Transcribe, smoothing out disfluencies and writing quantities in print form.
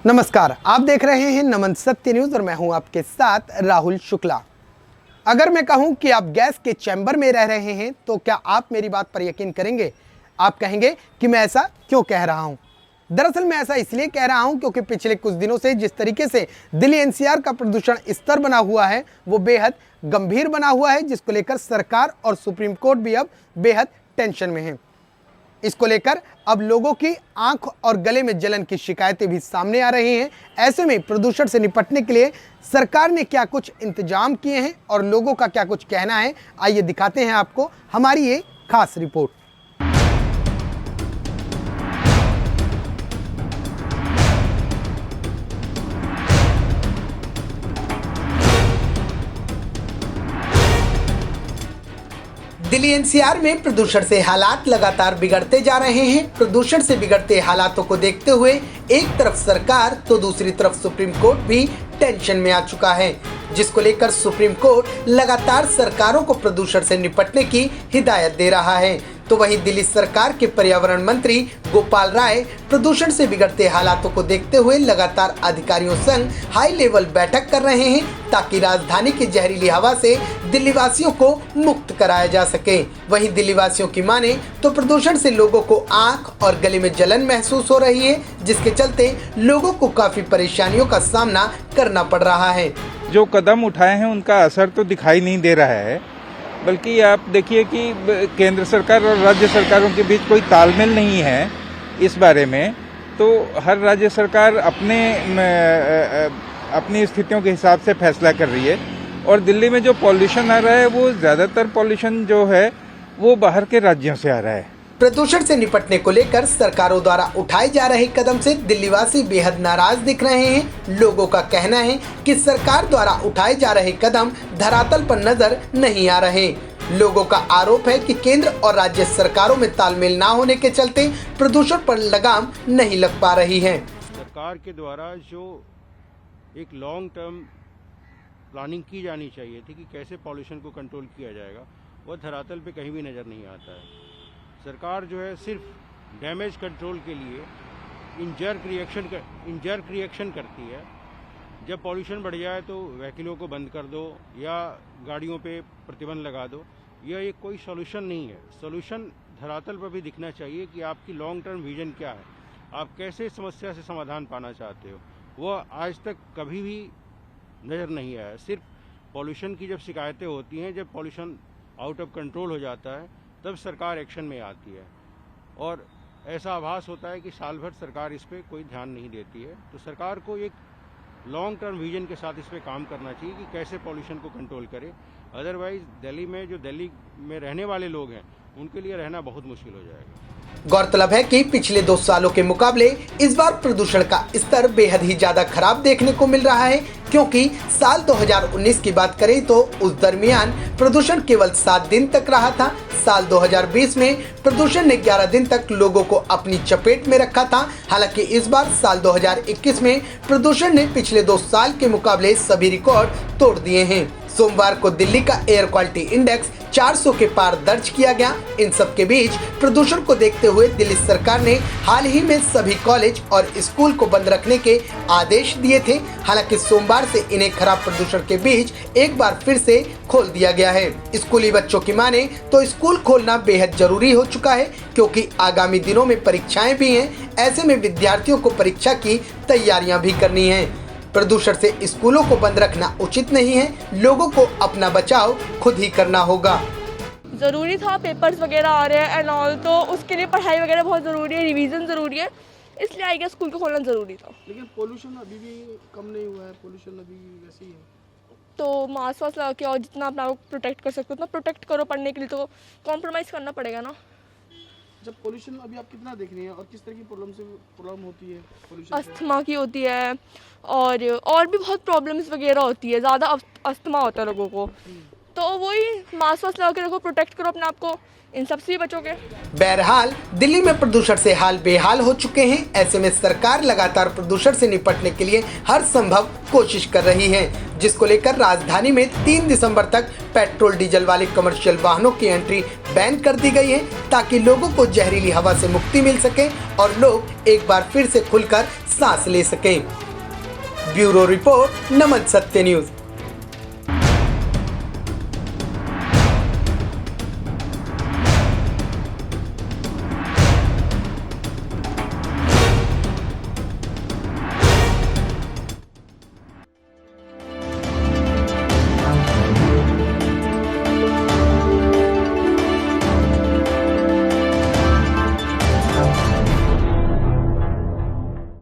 नमस्कार, आप देख रहे हैं नमन सत्य न्यूज और मैं हूं आपके साथ राहुल शुक्ला। अगर मैं कहूं कि आप गैस के चैम्बर में रह रहे हैं तो क्या आप मेरी बात पर यकीन करेंगे? आप कहेंगे कि मैं ऐसा क्यों कह रहा हूं। दरअसल मैं ऐसा इसलिए कह रहा हूं क्योंकि पिछले कुछ दिनों से जिस तरीके से दिल्ली एनसीआर का प्रदूषण स्तर बना हुआ है वो बेहद गंभीर बना हुआ है, जिसको लेकर सरकार और सुप्रीम कोर्ट भी अब बेहद टेंशन में है। इसको लेकर अब लोगों की आंख और गले में जलन की शिकायतें भी सामने आ रही हैं। ऐसे में प्रदूषण से निपटने के लिए सरकार ने क्या कुछ इंतजाम किए हैं और लोगों का क्या कुछ कहना है, आइए दिखाते हैं आपको हमारी ये खास रिपोर्ट। दिल्ली एनसीआर में प्रदूषण से हालात लगातार बिगड़ते जा रहे हैं। प्रदूषण से बिगड़ते हालातों को देखते हुए एक तरफ सरकार तो दूसरी तरफ सुप्रीम कोर्ट भी टेंशन में आ चुका है, जिसको लेकर सुप्रीम कोर्ट लगातार सरकारों को प्रदूषण से निपटने की हिदायत दे रहा है। तो वहीं दिल्ली सरकार के पर्यावरण मंत्री गोपाल राय प्रदूषण से बिगड़ते हालातों को देखते हुए लगातार अधिकारियों संग हाई लेवल बैठक कर रहे हैं ताकि राजधानी की जहरीली हवा से दिल्ली वासियों को मुक्त कराया जा सके। वहीं दिल्ली वासियों की माने तो प्रदूषण से लोगों को आंख और गले में जलन महसूस हो रही है, जिसके चलते लोगों को काफी परेशानियों का सामना करना पड़ रहा है। जो कदम उठाए हैं उनका असर तो दिखाई नहीं दे रहा है, बल्कि आप देखिए कि केंद्र सरकार और राज्य सरकारों के बीच कोई तालमेल नहीं है इस बारे में। तो हर राज्य सरकार अपनी स्थितियों के हिसाब से फैसला कर रही है और दिल्ली में जो पॉल्यूशन आ रहा है वो ज़्यादातर पॉल्यूशन जो है वो बाहर के राज्यों से आ रहा है। प्रदूषण से निपटने को लेकर सरकारों द्वारा उठाए जा रहे कदम से दिल्लीवासी बेहद नाराज दिख रहे हैं। लोगों का कहना है कि सरकार द्वारा उठाए जा रहे कदम धरातल पर नजर नहीं आ रहे। लोगों का आरोप है कि केंद्र और राज्य सरकारों में तालमेल न होने के चलते प्रदूषण पर लगाम नहीं लग पा रही है। सरकार के द्वारा जो एक लॉन्ग टर्म प्लानिंग की जानी चाहिए थी कि कैसे पॉल्यूशन को कंट्रोल किया जाएगा, वह धरातल पे कहीं भी नज़र नहीं आता है। सरकार जो है सिर्फ डैमेज कंट्रोल के लिए इंजर्क रिएक्शन करती है। जब पॉल्यूशन बढ़ जाए तो व्हीकलों को बंद कर दो या गाड़ियों पे प्रतिबंध लगा दो, यह एक कोई सॉल्यूशन नहीं है। सॉल्यूशन धरातल पर भी दिखना चाहिए कि आपकी लॉन्ग टर्म विजन क्या है, आप कैसे समस्या से समाधान पाना चाहते हो। वह आज तक कभी भी नज़र नहीं आया। सिर्फ पॉल्यूशन की जब शिकायतें होती हैं, जब पॉल्यूशन आउट ऑफ कंट्रोल हो जाता है, तब सरकार एक्शन में आती है और ऐसा आभास होता है कि साल भर सरकार इस पर कोई ध्यान नहीं देती है। तो सरकार को एक लॉन्ग टर्म विजन के साथ इस पर काम करना चाहिए कि कैसे पॉल्यूशन को कंट्रोल करे। अदरवाइज दिल्ली में रहने वाले लोग हैं उनके लिए रहना बहुत मुश्किल हो जाएगा। गौरतलब है कि पिछले 2 सालों के मुकाबले इस बार प्रदूषण का स्तर बेहद ही ज्यादा खराब देखने को मिल रहा है, क्योंकि साल 2019 की बात करें तो उस दरमियान प्रदूषण केवल 7 दिन तक रहा था। साल 2020 में प्रदूषण ने 11 दिन तक लोगों को अपनी चपेट में रखा था। हालांकि इस बार साल 2021 में प्रदूषण ने पिछले 2 साल के मुकाबले सभी रिकॉर्ड तोड़ दिए हैं। सोमवार को दिल्ली का एयर क्वालिटी इंडेक्स 400 के पार दर्ज किया गया। इन सब के बीच प्रदूषण को देखते हुए दिल्ली सरकार ने हाल ही में सभी कॉलेज और स्कूल को बंद रखने के आदेश दिए थे। हालांकि सोमवार से इन्हें खराब प्रदूषण के बीच एक बार फिर से खोल दिया गया है। स्कूली बच्चों की माने तो स्कूल खोलना बेहद जरूरी हो चुका है, क्योंकि आगामी दिनों में परीक्षाएं भी हैं। ऐसे में विद्यार्थियों को परीक्षा की तैयारियां भी करनी है। प्रदूषण से स्कूलों को बंद रखना उचित नहीं है। लोगों को अपना बचाव खुद ही करना होगा। ज़रूरी था, पेपर्स वगैरह आ रहे हैं एंड ऑल, तो उसके लिए पढ़ाई वगैरह बहुत ज़रूरी है, रिवीजन ज़रूरी है, इसलिए आई गेस स्कूल को खोलना ज़रूरी था। लेकिन पोल्यूशन अभी भी कम नहीं हुआ है, पोल्यूशन अभी वैसे ही है। तो मास्क वास्क लगा के और जितना अपना प्रोटेक्ट कर सकते हो उतना प्रोटेक्ट करो। पढ़ने के लिए तो कॉम्प्रोमाइज़ करना पड़ेगा ना। जब पोल्यूशन अभी आप कितना देख रही हैं और किस तरह की प्रॉब्लम होती है पोल्यूशन से? अस्थमा की होती है और भी बहुत प्रॉब्लम्स वगैरह होती है। ज़्यादा अस्थमा होता है लोगों को, तो वही मास्क वास्क लगा के रखो, प्रोटेक्ट करो अपने आप को, इन सब से भी बचोगे। बहरहाल दिल्ली में प्रदूषण से हाल बेहाल हो चुके हैं। ऐसे में सरकार लगातार प्रदूषण से निपटने के लिए हर संभव कोशिश कर रही है, जिसको लेकर राजधानी में 3 दिसंबर तक पेट्रोल डीजल वाले कमर्शियल वाहनों की एंट्री बैन कर दी गई है, ताकि लोगों को जहरीली हवा से मुक्ति मिल सके और लोग एक बार फिर से खुलकर सांस ले सकें। ब्यूरो रिपोर्ट, नमन सत्य न्यूज।